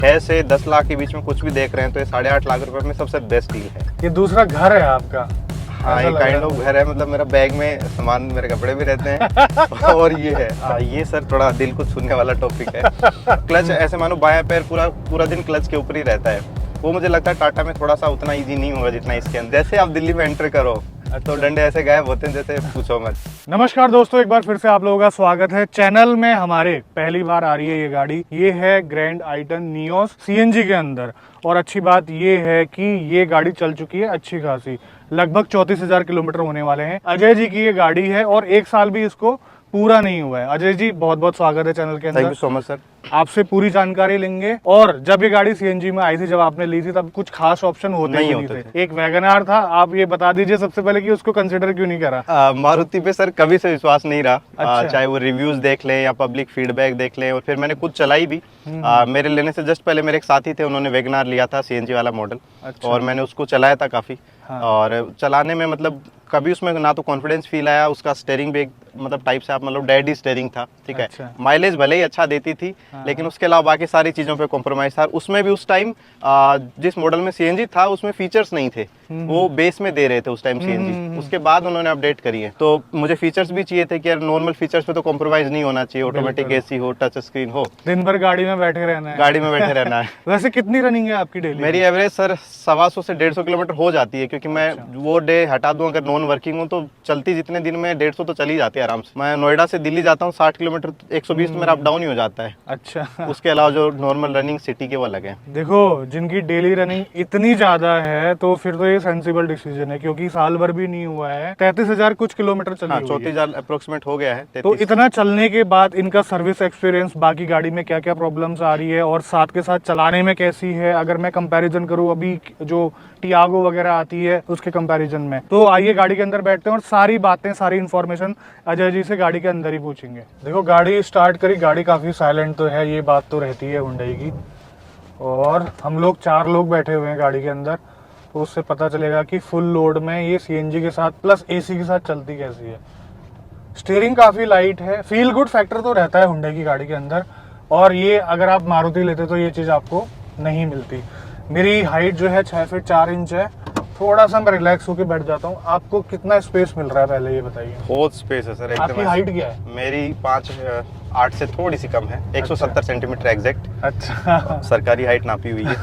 6 से 10 लाख के बीच में कुछ भी देख रहे हैं तो ये 8.5 लाख रुपए में सबसे बेस्ट डील है। ये दूसरा घर है आपका? हाँ, ये काइंड ऑफ घर है, मतलब मेरा बैग में सामान, मेरे कपड़े भी रहते हैं और ये है ये सर थोड़ा दिल को छूने वाला टॉपिक है। क्लच ऐसे मानो बायां पैर पूरा दिन क्लच के ऊपर ही रहता है। वो मुझे लगता है टाटा में थोड़ा सा उतना इजी नहीं होगा जितना इसके अंदर। जैसे आप दिल्ली में एंटर करो तो डंडे ऐसे गायब होते हैं जैसे पूछो मत। नमस्कार दोस्तों, एक बार फिर से आप लोगों का स्वागत है चैनल में। हमारे पहली बार आ रही है ये गाड़ी। ये है ग्रैंड आइटन नियोस सीएनजी के अंदर। और अच्छी बात ये है कि ये गाड़ी चल चुकी है अच्छी खासी, लगभग 34,000 किलोमीटर होने वाले हैं। अजय जी की ये गाड़ी है और 1 साल भी इसको पूरा नहीं हुआ है। अजय जी बहुत बहुत स्वागत है चैनल के अंदर। Thank you so much sir. आपसे पूरी जानकारी लेंगे। और जब ये गाड़ी सीएनजी में आई थी, जब आपने ली थी, तब कुछ खास ऑप्शन होते नहीं होते थे। एक वैगनआर था, आप ये बता दीजिए सबसे पहले कि उसको कंसिडर क्यों नहीं करा? मारुति पे सर कभी से विश्वास नहीं रहा। अच्छा। चाहे वो रिव्यूज देख लें या पब्लिक फीडबैक देख लें, और फिर मैंने खुद चलाई भी। मेरे लेने से जस्ट पहले मेरे एक साथी थे, उन्होंने वैगनआर लिया था सीएनजी वाला मॉडल। अच्छा। और मैंने उसको चलाया था काफी। हाँ। और चलाने में मतलब कभी उसमें ना तो कॉन्फिडेंस फील आया, उसका स्टीयरिंग भी एक मतलब टाइप से आप मतलब डैडी स्टीयरिंग था, ठीक है। अच्छा। माइलेज भले ही अच्छा देती थी, हाँ। लेकिन उसके अलावा बाकी सारी चीज़ों पे कॉम्प्रोमाइज़ था। उसमें भी उस टाइम जिस मॉडल में सीएनजी था उसमें फीचर्स नहीं थे, वो बेस में दे रहे थे उस टाइम सीएनजी। उसके बाद उन्होंने अपडेट करी है, तो मुझे फीचर्स भी चाहिए थे कि यार नॉर्मल फीचर्स पे तो कॉम्प्रोमाइज़ नहीं होना चाहिए। ऑटोमेटिक एसी हो, टच स्क्रीन हो, दिन भर गाड़ी में बैठे रहना है। गाड़ी में बैठे रहना है। वैसे कितनी रनिंग है आपकी डेली? मेरी एवरेज सर 125 से 150 किलोमीटर हो जाती है, क्योंकि मैं वो डे हटा दूं अगर नॉन वर्किंग हूँ तो चलती जितने दिन में 150 तो चली जाती है आराम से। मैं नोएडा से दिल्ली जाता हूँ 60 किलोमीटर, 120 तो मेरा अप डाउन ही हो जाता है। अच्छा। उसके अलावा जो नॉर्मल रनिंग सिटी के वो अलग है। देखो, जिनकी डेली रनिंग इतनी ज्यादा है तो फिर तो ये सेंसिबल डिसीजन है, क्योंकि साल भर भी नहीं हुआ है। 33,000 कुछ किलोमीटर चली हाँ, हुई है। 34,000 अप्रोक्सीमेट हो गया है। तो 33। इतना चलने के बाद इनका सर्विस एक्सपीरियंस, बाकी गाड़ी में क्या क्या प्रॉब्लम्स आ रही है और साथ के साथ चलाने में कैसी है, अगर मैं कंपैरिजन करूं अभी जो टियागो वगैरह आती है उसके कंपैरिजन में, तो आइए गाड़ी के अंदर बैठते हैं और सारी बातें, सारी इन्फॉर्मेशन अजय जी से गाड़ी के अंदर ही पूछेंगे। देखो, गाड़ी स्टार्ट करी, गाड़ी काफी साइलेंट तो है, ये बात तो रहती है हुंडई की। और हम लोग 4 लोग बैठे हुए हैं गाड़ी के अंदर, तो उससे पता चलेगा कि फुल लोड में ये सीएनजी के साथ प्लस एसी के साथ चलती कैसी है। स्टीयरिंग काफी लाइट है, फील गुड फैक्टर तो रहता है हुंडई की गाड़ी के अंदर। और ये अगर आप मारुति लेते तो ये चीज आपको नहीं मिलती। मेरी हाइट जो है 6 फीट 4 इंच है, थोड़ा सा मैं रिलैक्स होकर बैठ जाता हूँ। आपको कितना स्पेस मिल रहा है पहले ये बताइए? बहुत स्पेस है सर। आपकी हाइट क्या है? मेरी 5'8" से थोड़ी सी कम है, 170 सेंटीमीटर एग्जैक्ट। अच्छा। सरकारी हाइट नापी हुई है।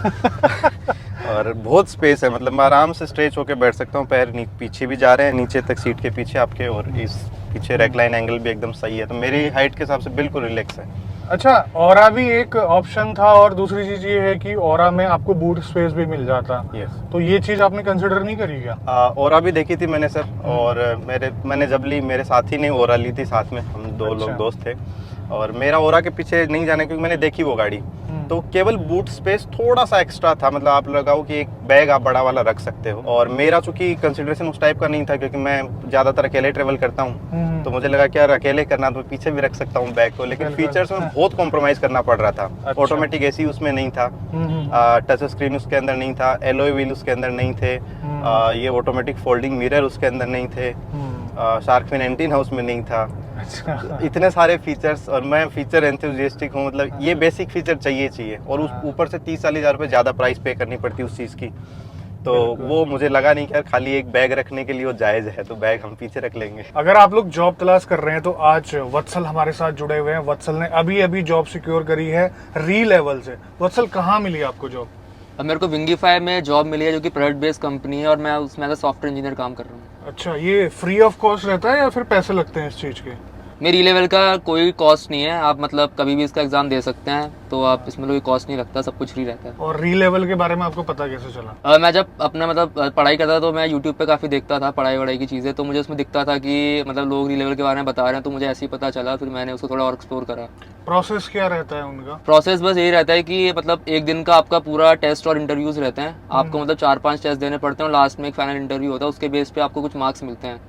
और बहुत स्पेस है, मतलब मैं आराम से स्ट्रेच होकर बैठ सकता हूँ। पैर पीछे भी जा रहे हैं, नीचे तक सीट के पीछे आपके, और इस पीछे रेकलाइन एंगल भी एकदम सही है, तो मेरी हाइट के हिसाब से बिल्कुल रिलैक्स है। अच्छा, ऑरा भी एक ऑप्शन था, और दूसरी चीज ये है कि ऑरा में आपको बूट स्पेस भी मिल जाता। यस। तो ये चीज आपने कंसिडर नहीं करी क्या? ओरा भी देखी थी मैंने सर, और मैंने जब ली, मेरे साथी ने ओरा ली थी साथ में, हम 2 लोग दोस्त थे। और मेरा ओरा के पीछे नहीं जाने, क्योंकि मैंने देखी वो गाड़ी, तो केवल बूट स्पेस थोड़ा सा एक्स्ट्रा था। मतलब आप लगाओ कि एक बैग आप बड़ा वाला रख सकते हो, और मेरा चूंकि कंसिडरेशन उस टाइप का नहीं था, क्योंकि मैं ज्यादातर अकेले ट्रेवल करता हूँ, तो मुझे लगा कि यार अकेले करना तो पीछे भी रख सकता हूँ बैग को। लेकिन फीचर्स में बहुत कॉम्प्रोमाइज करना पड़ रहा था। अच्छा। ऑटोमेटिक एसी उसमें नहीं था, टच स्क्रीन उसके अंदर नहीं था, एलॉय व्हील उसके अंदर नहीं थे, ये ऑटोमेटिक फोल्डिंग मिरर उसके अंदर नहीं थे, शार्क फिन एंटीना उसमें नहीं था। अच्छा। इतने सारे फीचर्स, और मैं फीचर एंथुसियास्टिक हूँ, मतलब ये बेसिक फीचर चाहिए। और उस ऊपर से 30-40 हज़ार रुपये ज़्यादा प्राइस पे करनी पड़ती है उस चीज़ की, तो वो मुझे लगा नहीं कि यार खाली एक बैग रखने के लिए वो जायज़ है, तो बैग हम पीछे रख लेंगे। अगर आप लोग जॉब तलाश कर रहे हैं तो आज वत्सल हमारे साथ जुड़े हुए हैं। वत्सल ने अभी जॉब सिक्योर करी है री-लेवल से। वत्सल, कहाँ मिली आपको जॉब? अब मेरे को विंगीफाई में जॉब मिली है, जो कि प्रोडक्ट बेस्ड कंपनी है, और मैं उसमें एज सॉफ्टवेयर इंजीनियर काम कर रहा हूँ। अच्छा, ये फ्री ऑफ कॉस्ट रहता है या फिर पैसे लगते हैं इस चीज के? मेरी लेवल का कोई कॉस्ट नहीं है, आप मतलब कभी भी इसका एग्जाम दे सकते हैं, तो आप इसमें कोई कॉस्ट नहीं लगता, सब कुछ फ्री रहता है। और री-लेवल के बारे में आपको पता कैसे चला? मैं जब अपना मतलब पढ़ाई करता था, तो मैं यूट्यूब पे काफ़ी देखता था पढ़ाई की चीज़ें, तो मुझे उसमें दिखता था कि मतलब लोग री लेवल के बारे में बता रहे हैं, तो मुझे ऐसे ही पता चला, फिर मैंने उसको थोड़ा और एक्सप्लोर करा। प्रोसेस क्या रहता है उनका? प्रोसेस बस यही रहता है कि मतलब एक दिन का आपका पूरा टेस्ट और इंटरव्यूज रहते हैं। आपको मतलब 4-5 टेस्ट देने पड़ते हैं, और लास्ट में एक फाइनल इंटरव्यू होता है, उसके बेस पे आपको कुछ मार्क्स मिलते हैं।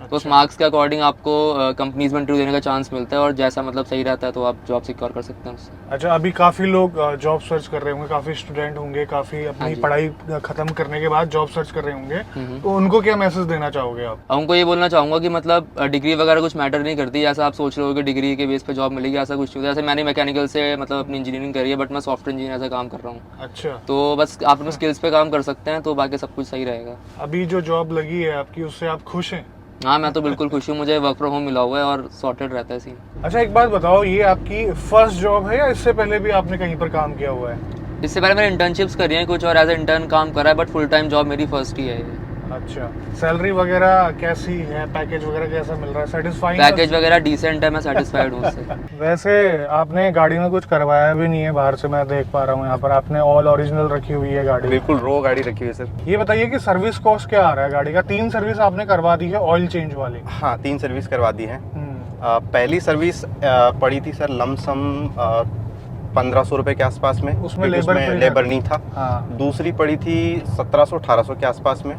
तो उस मार्क्स के अकॉर्डिंग आपको कंपनीज में इंटरव्यू देने का चांस मिलता है, और जैसा मतलब सही रहता है तो आप जॉब सिक्योर कर सकते हैं उससे। अच्छा, अभी काफी लोग जॉब सर्च कर रहे होंगे, काफी स्टूडेंट होंगे, काफी हाँ अपनी जी। पढ़ाई खत्म करने के बाद जॉब सर्च कर रहे होंगे, हम्म। तो उनको क्या मैसेज देना चाहोगे आप? उनको ये बोलना चाहूँगा कि मतलब डिग्री वगैरह कुछ मैटर नहीं करती, ऐसा आप सोच रहे हो कि डिग्री के बेस पे जॉब मिलेगी, ऐसा कुछ नहीं होता। जैसे मैंने मैकेनिकल से मतलब अपनी इंजीनियरिंग करी है, बट मैं सॉफ्टवेयर इंजीनियर से काम कर रहा हूँ, अच्छा, तो बस आप अपने स्किल्स पे काम कर सकते हैं, तो बाकी सब कुछ सही रहेगा। अभी जो जॉब लगी है आपकी, उससे आप खुश हैं? हाँ, मैं तो बिल्कुल खुश हूँ, मुझे वर्क फ्रॉम होम मिला हुआ है और सॉर्टेड रहता है सीन। अच्छा, एक बात बताओ, ये आपकी फर्स्ट जॉब है या इससे पहले भी आपने कहीं पर काम किया हुआ है? इससे पहले मैंने इंटर्नशिप्स करी हैं कुछ, और एज ए इंटर्न काम करा है, बट फुल टाइम जॉब मेरी फर्स्ट ही है ये। अच्छा, सैलरी वगैरह कैसी है, पैकेज वगैरह कैसा मिल रहा है, सेटिस्फाइंग? पैकेज वगैरह डिसेंट है, मैं सेटिस्फाइड हूँ उससे। वैसे आपने गाड़ी में कुछ करवाया भी नहीं है बाहर से, मैं देख पा रहा हूँ यहाँ पर आपने ऑल ओरिजिनल रखी हुई है गाड़ी। बिल्कुल रो गाड़ी रखी हुई है सर। ये बताइए कि सर्विस कॉस्ट क्या आ रहा है गाड़ी का? 3 सर्विस आपने करवा दी है ऑयल चेंज वाली। हाँ, 3 सर्विस करवा दी है। हम्म, पहली सर्विस पड़ी थी सर लमसम 1500 रुपये के आसपास में, उसमें क्योंकि लेबर फ्री लेबर था। नहीं था। हाँ। दूसरी पड़ी थी 1700-1800 के आसपास में,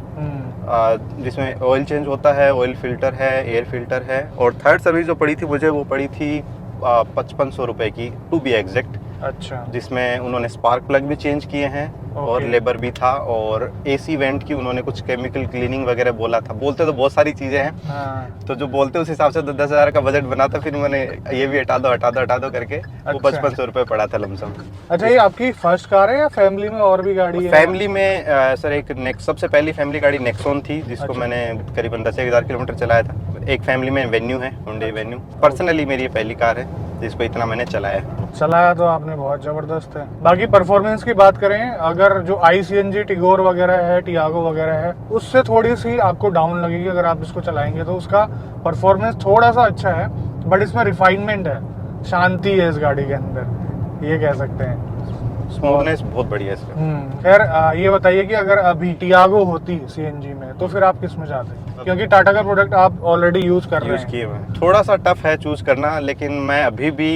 जिसमें ऑयल चेंज होता है, ऑयल फिल्टर है, एयर फिल्टर है। और थर्ड सर्विस जो पड़ी थी मुझे, वो पड़ी थी 5500 रुपये की, टू बी एग्जैक्ट, अच्छा, जिसमें उन्होंने स्पार्क प्लग भी चेंज किए हैं और ओके। लेबर भी था, और एसी वेंट की उन्होंने कुछ केमिकल क्लीनिंग वगैरह बोला था। बोलते तो बहुत सारी चीज़ें हैं, हाँ, तो जो बोलते उस हिसाब से तो 10,000 का बजट बना था, फिर मैंने ये भी हटा दो करके वो अच्छा। 5500 रुपये पड़ा था लमसम। अच्छा, ये आपकी फर्स्ट कार है या फैमिली में और भी गाड़ी है? फैमिली में सर एक सबसे पहली फैमिली गाड़ी नेक्सॉन थी, जिसको अच्छा। मैंने करीबन 10,000 किलोमीटर चलाया था। एक फैमिली में वेन्यू है, हुंडई वेन्यू। पर्सनली मेरी ये पहली कार है जिसको इतना मैंने चलाया है। चलाया तो आपने बहुत जबरदस्त है। बाकी परफॉर्मेंस की बात करें, अगर जो ICNG टिगोर वगैरह है, टियागो वगैरह है, उससे थोड़ी सी आपको डाउन लगेगी अगर आप इसको चलाएंगे, तो उसका परफॉर्मेंस थोड़ा सा अच्छा है, बट इसमें रिफाइनमेंट है, शांति है इस गाड़ी के अंदर, ये कह सकते हैं। स्मूथनेस बहुत बढ़िया है इसका। खैर, ये बताइए कि अगर अभी टियागो होती CNG में, तो फिर आप किस में जाते? क्योंकि टाटा का प्रोडक्ट आप ऑलरेडी यूज कर रहे यूज़ हैं। किए हुए हैं। थोड़ा सा टफ है चूज करना, लेकिन मैं अभी भी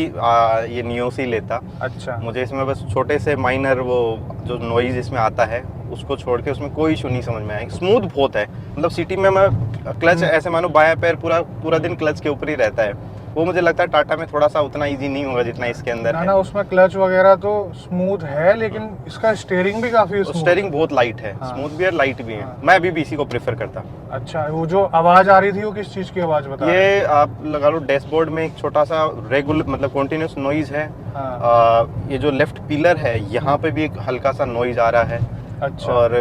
ये नियोस ही लेता। अच्छा, मुझे इसमें बस छोटे से माइनर वो जो नॉइज इसमें आता है, उसको छोड़ के उसमें कोई इशू नहीं समझ में आएगा। स्मूथ बहुत है, मतलब सिटी में मैं क्लच ऐसे मानो बायां पैर पूरा दिन क्लच के ऊपर ही रहता है। वो मुझे लगता है टाटा में थोड़ा सा उतना इजी नहीं होगा जितना इसके अंदर ना, उसमें क्लच वगैरह तो स्मूथ है, लेकिन इसका स्टीयरिंग भी काफी स्मूथ। स्टीयरिंग बहुत लाइट है, हाँ। स्मूथ भी है, लाइट भी है। हाँ। मैं अभी भी इसी को प्रेफर करता। अच्छा, वो जो आवाज आ रही थी, वो किस चीज की आवाज बता रहे ये आप लगा लो डैशबोर्ड में एक छोटा सा रेगुलर मतलब कॉन्टिन्यूस नॉइज है। हैं? हाँ, ये जो लेफ्ट पिलर है, यहाँ पे भी एक हल्का सा नॉइज आ रहा है, अच्छा, और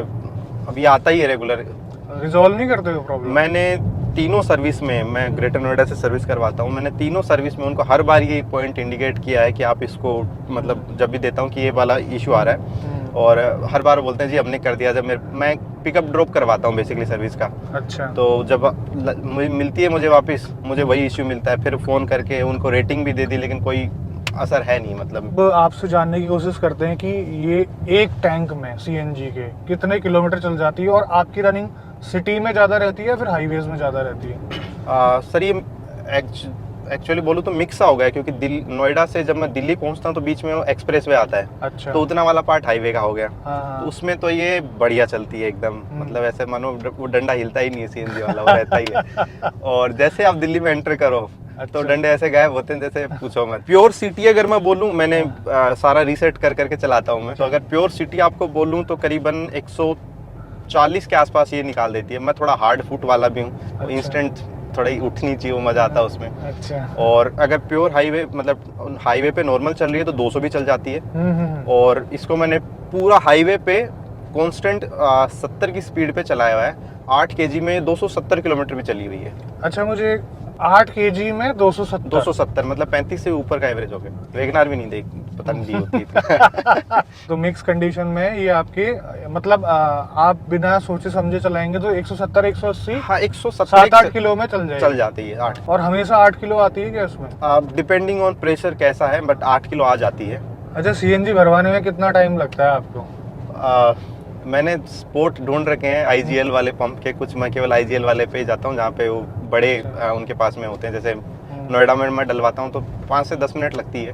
अभी आता ही है रेगुलर। रिजॉल्व नहीं करते हो प्रॉब्लम? मैंने तीनों सर्विस में, मैं ग्रेटर नोएडा से सर्विस करवाता हूँ, मैंने तीनों सर्विस में उनको हर बार ये पॉइंट इंडिकेट किया है कि आप इसको, मतलब जब भी देता हूँ कि ये वाला इशू आ रहा है, और हर बार बोलते हैं जी हमने कर दिया। जब मैं पिकअप ड्रॉप करवाता हूँ बेसिकली सर्विस का, अच्छा, तो जब मिलती है मुझे वापस, मुझे वही इशू मिलता है। फिर फ़ोन करके उनको रेटिंग भी दे दी, लेकिन कोई असर है नहीं। मतलब अब आपसे जानने की कोशिश करते हैं कि ये एक टैंक में CNG के कितने किलोमीटर चल जाती है, और आपकी रनिंग सिटी में ज़्यादा रहती है या फिर हाईवेज में ज़्यादा रहती है? सर ये एक्चुअली बोलूँ तो मिक्स हो गया है, क्योंकि नोएडा से जब मैं दिल्ली पहुंचता हूँ तो बीच में वो एक्सप्रेस वे आता है, अच्छा, तो उतना वाला पार्ट हाईवे का हो गया। हाँ, तो उसमें तो ये बढ़िया चलती है एकदम, मतलब ऐसे मानो वो डंडा हिलता ही नहीं है, CNG वाला वो रहता ही है। और जैसे आप दिल्ली में एंटर करो तो डंडे ऐसे गायब होते हैं जैसे पूछो मत। प्योर सिटी अगर मैं बोलूँ, मैंने सारा रीसेट करके चलाता हूँ मैं, तो अगर प्योर सिटी आपको बोलूँ तो करीबन 140 के आसपास ये निकाल देती है। मैं थोड़ा हार्ड फुट वाला भी हूँ, अच्छा। इंस्टेंट थोड़ी उठनी चाहिए, वो मजा आता है उसमें। अच्छा, और अगर प्योर हाईवे मतलब हाईवे पे नॉर्मल चल रही है तो 200 भी चल जाती है। और इसको मैंने पूरा हाईवे पे कांस्टेंट 70 की स्पीड पे चलाया हुआ है। 8 kg में 270 किलोमीटर भी चली हुई है। अच्छा, मुझे 8 kg में 270? 270 मतलब 35 से ऊपर का एवरेज हो गया। वेगनार भी नहीं देख पता नहीं दी होती। तो मिक्स कंडीशन में ये आपकी, मतलब आप बिना सोचे समझे चलाएंगे तो 170 180 हाँ 170 7-8 किलो में चल जाएगी। चल जाती है 8। और हमेशा 8 किलो आती है क्या उसमें? डिपेंडिंग ऑन प्रेशर कैसा है, बट 8 किलो आ जाती है। अच्छा, CNG भरवाने में कितना टाइम लगता है आपको? मैंने स्पोर्ट ढूंढ रखे हैं IGL वाले पंप के, कुछ मैं केवल IGL वाले पे ही जाता हूँ जहाँ पे वो बड़े उनके पास में होते हैं। जैसे नोएडा में मैं डलवाता हूँ तो 5 से 10 मिनट लगती है,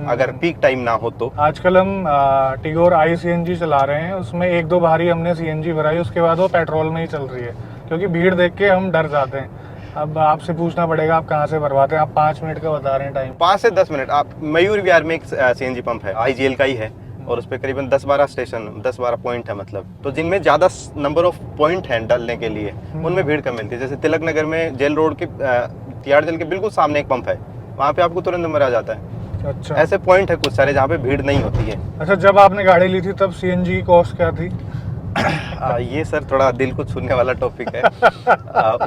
अगर पीक टाइम ना हो तो। आजकल हम टिगोर ICNG चला रहे हैं, उसमें 1-2 बारी हमने CNG भराई, उसके बाद वो पेट्रोल में ही चल रही है, क्योंकि भीड़ देख के हम डर जाते हैं। अब आपसे पूछना पड़ेगा आप कहाँ से भरवाते हैं। आप 5 मिनट का बता रहे हैं टाइम। 5 से 10 मिनट। आप मयूर विहार में एक सीएनजी पंप है, आईजीएल का ही है, और उस पर करीबन 10-12 स्टेशन, 10-12 पॉइंट है मतलब। तो जिनमें ज़्यादा नंबर ऑफ पॉइंट हैं डालने के लिए, उनमें भीड़ कम मिलती है। जैसे तिलक नगर में जेल रोड के तिहाड़ जेल के बिल्कुल सामने एक पंप है, वहाँ पे आपको तुरंत नंबर आ जाता है। अच्छा, ऐसे पॉइंट है कुछ सारे जहाँ पे भीड़ नहीं होती है। अच्छा, जब आपने गाड़ी ली थी तब सीएनजी की कॉस्ट क्या थी? ये सर थोड़ा दिल को छूने वाला टॉपिक है।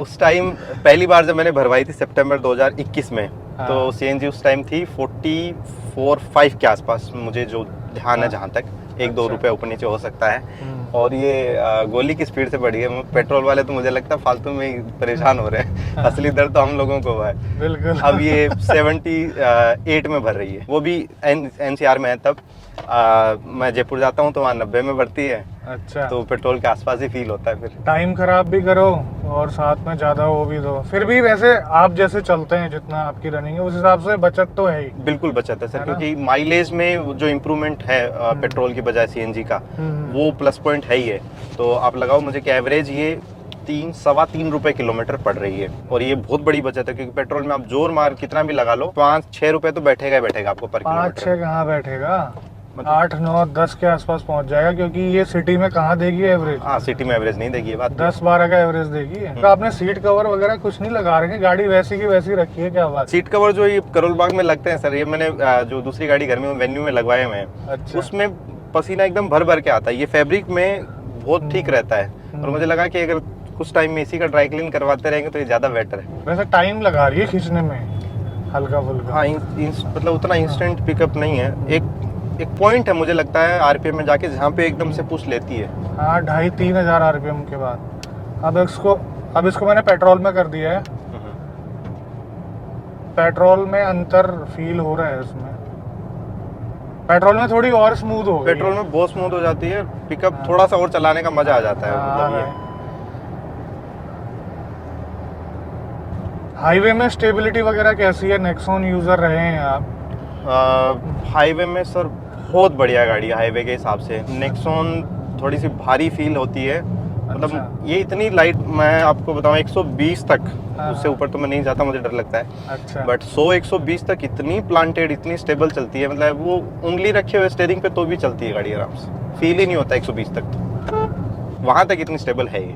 उस टाइम पहली बार जब मैंने भरवाई थी सितंबर 2021 में, तो सीएनजी उस टाइम थी 44-5 के आसपास, मुझे जो ध्यान है जहाँ तक। 1-2 अच्छा। रुपए ऊपर नीचे हो सकता है। और ये गोली की स्पीड से बढ़ी है। पेट्रोल वाले तो मुझे लगता है फालतू में ही परेशान हो रहे हैं। असली दर्द तो हम लोगों को हुआ है। बिल्कुल। अब ये 78 में भर रही है, वो भी एनसीआर में है। तब मैं जयपुर जाता हूँ तो वहाँ 90 में भरती है। अच्छा, तो पेट्रोल के आसपास ही फील होता है फिर। टाइम खराब भी करो और साथ में ज्यादा वो भी दो, फिर भी वैसे आप जैसे चलते हैं जितना आपकी रनिंग है उस हिसाब से बचत तो है ही। बिल्कुल बचत है सर, है ना? क्योंकि माइलेज में जो इम्प्रूवमेंट है पेट्रोल की बजाय सीएनजी का, वो प्लस पॉइंट है ही है। तो आप लगाओ मुझे कि एवरेज ये 3-3.25 रुपए किलोमीटर पड़ रही है, और ये बहुत बड़ी बचत है। क्योंकि पेट्रोल में आप जोर मार कितना भी लगा लो, 5-6 रुपए तो बैठेगा ही बैठेगा आपको पर 5-6 किलोमीटर। कहाँ बैठेगा, मतलब- 8-9-10 के आसपास पहुंच जाएगा, क्योंकि ये सिटी में कहाँ देगी एवरेज? हाँ, सिटी में एवरेज नहीं देगी, ये बात। 10-12 का एवरेज देगी। तो आपने सीट कवर वगैरह कुछ नहीं लगा रखे, गाड़ी वैसी की वैसी रखी है, क्या बात? सीट कवर जो ये करोल बाग में लगते हैं सर, ये मैंने जो दूसरी गाड़ी घर में वेन्यू में लगवाए हुए हैं, अच्छा, उसमें पसीना एकदम भर भर के आता है। ये फैब्रिक में बहुत ठीक रहता है, और मुझे लगा कि अगर कुछ टाइम में इसी का ड्राई क्लीन करवाते रहेंगे तो ये ज़्यादा बेटर है। वैसे टाइम लगा रही है खींचने में हल्का फुल्का। हाँ, मतलब उतना इंस्टेंट पिकअप नहीं है। एक पॉइंट है मुझे लगता है आरपीएम में जाके, जहाँ पे एकदम से पुश लेती है। हाँ, 2,500-3 हजार आरपीएम के बाद। अब इसको मैंने पेट्रोल में कर दिया है। पेट्रोल में अंतर फील हो रहा है इसमें। पेट्रोल में थोड़ी और स्मूथ हो गई पेट्रोल में बहुत स्मूथ हो जाती है, पिकअप थोड़ा सा और चलाने का मजा आ जाता है। मतलब ये हाईवे में स्टेबिलिटी वगैरह कैसी है? नेक्सॉन यूजर रहे हैं आप? हाईवे में सर बहुत बढ़िया गाड़ी है हाईवे के हिसाब से। नेक्सॉन थोड़ी सी भारी फील होती है, मतलब अच्छा। ये इतनी लाइट, मैं आपको बताऊं 120 तक, हाँ, उससे हाँ। ऊपर तो मैं नहीं जाता, मुझे डर लगता है। अच्छा, बट 100-120 तक इतनी प्लांटेड, इतनी स्टेबल चलती है, मतलब वो उंगली रखे हुए स्टीयरिंग पे तो भी चलती है गाड़ी आराम से, फील ही नहीं होता 120 तक। तो वहाँ तक इतनी स्टेबल है ये।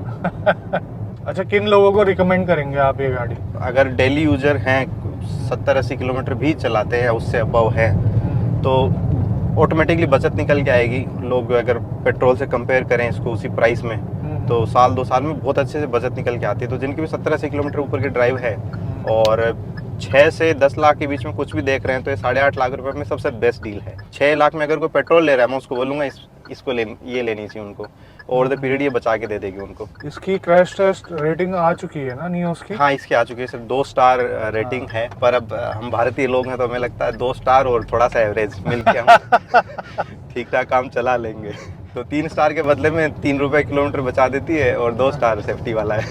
अच्छा, किन लोगों को रिकमेंड करेंगे आप ये गाड़ी? अगर डेली यूजर हैं, 70-80 किलोमीटर भी चलाते हैं, उससे अबव है, तो ऑटोमेटिकली बचत निकल के आएगी। लोग अगर पेट्रोल से कंपेयर करें इसको उसी प्राइस में, तो 1-2 साल में बहुत अच्छे से बचत निकल के आती है। तो जिनकी भी 70-80 किलोमीटर ऊपर की ड्राइव है और 6 से 10 लाख के बीच में कुछ भी देख रहे हैं, तो ये 8.5 लाख रुपए में सबसे बेस्ट डील है। 6 लाख में अगर कोई पेट्रोल ले रहा है, मैं उसको बोलूँगा इसको ये लेनी चाहिए उनको। ओवर द पीरियड ये बचा के दे देगी उनको। इसकी क्रैश टेस्ट रेटिंग आ चुकी है ना नियोस की? हाँ, इसकी आ चुकी है, सिर्फ 2 स्टार रेटिंग है। पर अब हम भारतीय लोग हैं तो हमें लगता है 2 स्टार और थोड़ा सा एवरेज मिलके हम ठीक ठाक काम चला लेंगे। तो 3 स्टार के बदले में 3 रुपए किलोमीटर बचा देती है, और 2 स्टार सेफ्टी वाला है।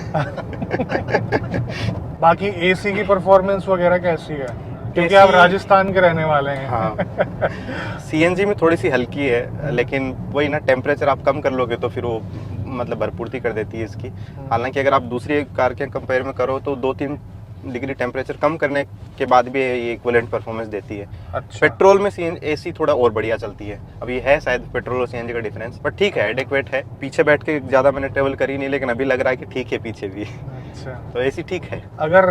बाकी एसी की परफॉर्मेंस वगैरह कैसी है? क्योंकि आप राजस्थान के रहने वाले हैं। हाँ, सीएनजी में थोड़ी सी हल्की है, लेकिन वही ना, टेम्परेचर आप कम कर लोगे तो फिर वो मतलब भरपूर्ति कर देती है इसकी। हालांकि अगर आप दूसरी कार के कंपेयर में करो तो 2-3 डिग्री टेम्परेचर कम करने के बाद भी ये इक्विवेलेंट परफॉर्मेंस देती है। अच्छा, पेट्रोल में एसी थोड़ा और बढ़िया चलती है। अब ये है शायद पेट्रोल और सीएनजी का डिफरेंस, पर ठीक है, एडिक्वेट है। पीछे बैठ के ज़्यादा मैंने ट्रेवल करी नहीं, लेकिन अभी लग रहा है कि ठीक है पीछे भी। अच्छा। तो एसी ठीक है। अगर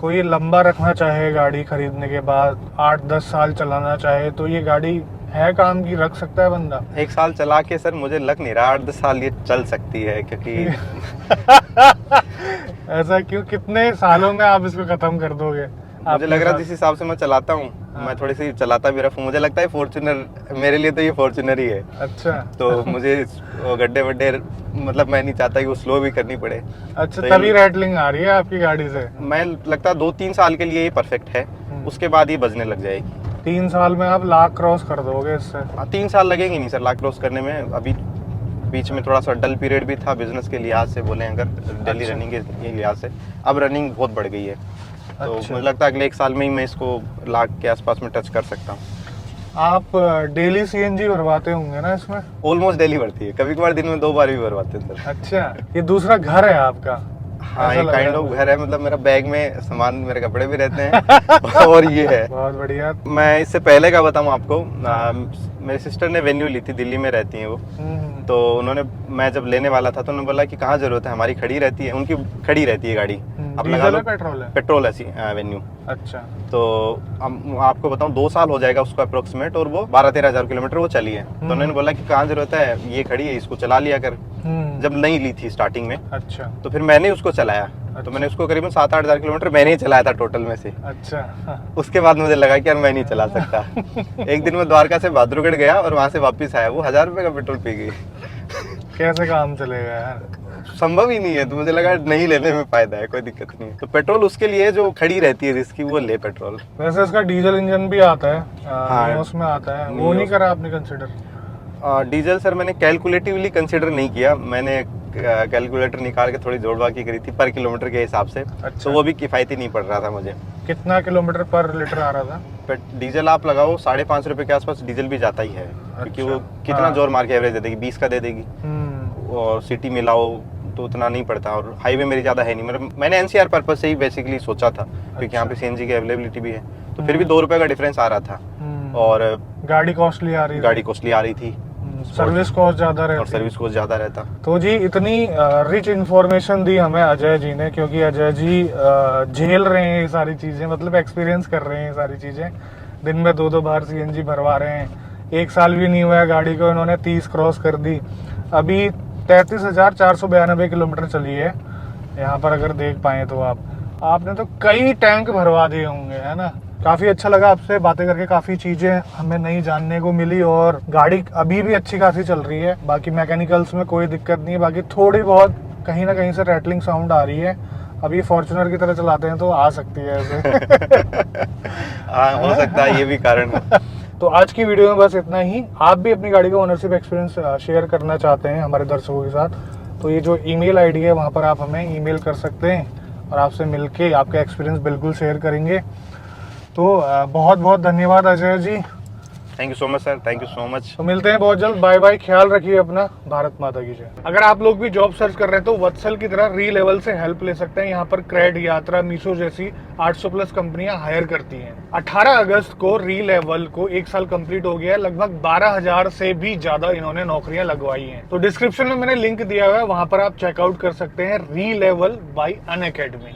कोई लंबा रखना चाहे गाड़ी खरीदने के बाद, 8-10 साल चलाना चाहे, तो ये गाड़ी है काम की, रख सकता है बंदा? 1 साल चला के सर मुझे लग नहीं रहा 8-10 साल ये चल सकती है, क्योंकि ऐसा क्यों? कितने सालों में आप इसको खत्म कर दोगे? मुझे लग रहा है जिस हिसाब से मैं चलाता हूँ, मैं थोड़ी सी चलाता भी रहा हूँ, मुझे लगता है फॉर्च्यूनर मेरे लिए तो ये फॉर्च्यूनर ही है। अच्छा, तो मुझे वो गड्ढे वड्ढे, मतलब मैं नहीं चाहता कि वो स्लो भी करनी पड़े। अच्छा, तो तभी रैटलिंग आ रही है आपकी गाड़ी से? मैं लगता है 2-3 साल के लिए ये परफेक्ट है, उसके बाद ये बजने लग जाएगी। 3 साल में आप लाख क्रॉस कर दोगे इससे? 3 साल लगेंगे नहीं सर लाख क्रॉस करने में। अभी बीच में थोड़ा सा डल पीरियड भी था बिजनेस के लिहाज से, बोले अगर डेली अच्छा। रनिंग के लिहाज से। अब रनिंग बहुत बढ़ गई है, तो अच्छा। मुझे लगता है अगले 1 साल में ही मैं इसको लाख के आसपास में टच कर सकता हूँ। आप डेली सीएनजी भरवाते होंगे ना इसमें? ऑलमोस्ट डेली भरती है, कभी कभार दिन में 2 बार भी भरवाते हैं सर। अच्छा, ये दूसरा घर है आपका? हाँ, ऐसा ये लग काइंड रहा ऑफ है घर है, मतलब मेरा बैग में सामान, मेरे कपड़े भी रहते हैं और ये है। बहुत बढ़िया। मैं इससे पहले का बताऊं आपको, मेरी सिस्टर ने वेन्यू ली थी, दिल्ली में रहती हैं वो। तो उन्होंने, मैं जब लेने वाला था तो उन्होंने बोला कि कहाँ जरूरत है, हमारी खड़ी रहती है, उनकी खड़ी रहती है गाड़ी, आप लगा डीजल लो। है पेट्रोल है? पेट्रोल ऐसी वेन्यू। अच्छा। तो आपको बताऊं 2 साल हो जाएगा उसको अप्रोक्सीमेट, और वो 12-13 हज़ार किलोमीटर वो चली है। तो उन्होंने बोला कि कहाँ जरूरत है, ये खड़ी है, इसको चला लिया कर। जब नहीं ली थी स्टार्टिंग में, अच्छा तो फिर मैंने उसको चलाया। तो मैंने उसको करीबन 7-8 हज़ार किलोमीटर मैंने ही चलाया था टोटल में से। अच्छा। उसके बाद मुझे लगा कि यार मैं नहीं चला सकता। एक दिन मैं द्वारका से बहादुरगढ़ गया और वहां से वापस आया, वो 1000 रुपए का पेट्रोल पी गई। कैसे काम चलेगा यार? संभव ही नहीं है, तो मुझे लगा नहीं लेने में फायदा है, कोई दिक्कत नहीं है। तो पेट्रोल उसके लिए जो खड़ी रहती है रिस्की, वो ले पेट्रोल। वैसे इसका डीजल इंजन भी आता है, हाँ, नियोस में आता है, वो नियोस। नहीं करा आपने कंसिडर? डीजल सर मैंने कैलकुलेटिवली कंसिडर नहीं किया, मैंने कैलकुलेटर निकाल के थोड़ी जोड़ बाकी करी थी पर किलोमीटर के हिसाब से। अच्छा। तो वो भी किफायती नहीं पड़ रहा था मुझे। कितना किलोमीटर पर लीटर आ रहा था? डीजल आप लगाओ 5.5 रुपए के आसपास डीजल भी जाता ही है, क्योंकि वो कितना हाँ। जोर मार के एवरेज दे देगी, 20 का दे देगी। और सिटी मिलाओ तो उतना नहीं पड़ता, और हाईवे मेरी ज़्यादा है नहीं, मतलब मैंने एनसीआर पर्पज से ही बेसिकली सोचा था, क्योंकि यहाँ पे सीएनजी की अवेलेबिलिटी भी है। तो फिर भी 2 रुपए का डिफरेंस आ रहा था, और गाड़ी कॉस्टली आ रही गाड़ी कॉस्टली आ रही थी, सर्विस कॉस्ट ज्यादा और रहती। सर्विस कॉस्ट ज़्यादा रहता। तो जी इतनी रिच इंफॉर्मेशन दी हमें अजय जी ने, क्योंकि अजय जी झेल रहे हैं ये सारी चीजें, मतलब एक्सपीरियंस कर रहे हैं ये सारी चीजें। दिन में 2-2 बार सीएनजी भरवा रहे हैं। 1 साल भी नहीं हुआ है गाड़ी को, इन्होंने 30 क्रॉस कर दी। अभी 33,492 किलोमीटर चली है यहाँ पर, अगर देख पाए तो आपने तो कई टैंक भरवा दिए होंगे, है ना? काफी अच्छा लगा आपसे बातें करके, काफी चीजें हमें नई जानने को मिली, और गाड़ी अभी भी अच्छी खासी चल रही है। बाकी मैकेनिकल्स में कोई दिक्कत नहीं है, बाकी थोड़ी बहुत कहीं ना कहीं से रैटलिंग साउंड आ रही है। अभी फॉर्च्यूनर की तरह चलाते हैं तो आ सकती है ऐसे। हाँ, हो सकता है ये भी कारण है। तो आज की वीडियो में बस इतना ही। आप भी अपनी गाड़ी का ओनरशिप एक्सपीरियंस शेयर करना चाहते हैं हमारे दर्शकों के साथ, तो ये जो ईमेल आईडी है वहाँ पर आप हमें ईमेल कर सकते हैं, और आपसे मिलके आपका एक्सपीरियंस बिल्कुल शेयर करेंगे। तो बहुत बहुत धन्यवाद Ajay ji. Thank you so much sir, thank you so much. तो मिलते हैं बहुत जल्द। बाय बाय, ख्याल रखिए अपना। भारत माता की जय। अगर आप लोग भी जॉब सर्च कर रहे हैं तो वत्सल की तरह री लेवल से हेल्प ले सकते हैं। यहाँ पर क्रेड, यात्रा, मीशो जैसी 800+ कंपनियां हायर करती हैं। 18 अगस्त को री लेवल को 1 साल कंप्लीट हो गया है। लगभग 12,000 से भी ज्यादा इन्होंने नौकरियां लगवाई हैं। तो डिस्क्रिप्शन में मैंने लिंक दिया हुआ है, वहां पर आप चेकआउट कर सकते हैं। री लेवल बाय अनअकैडमी।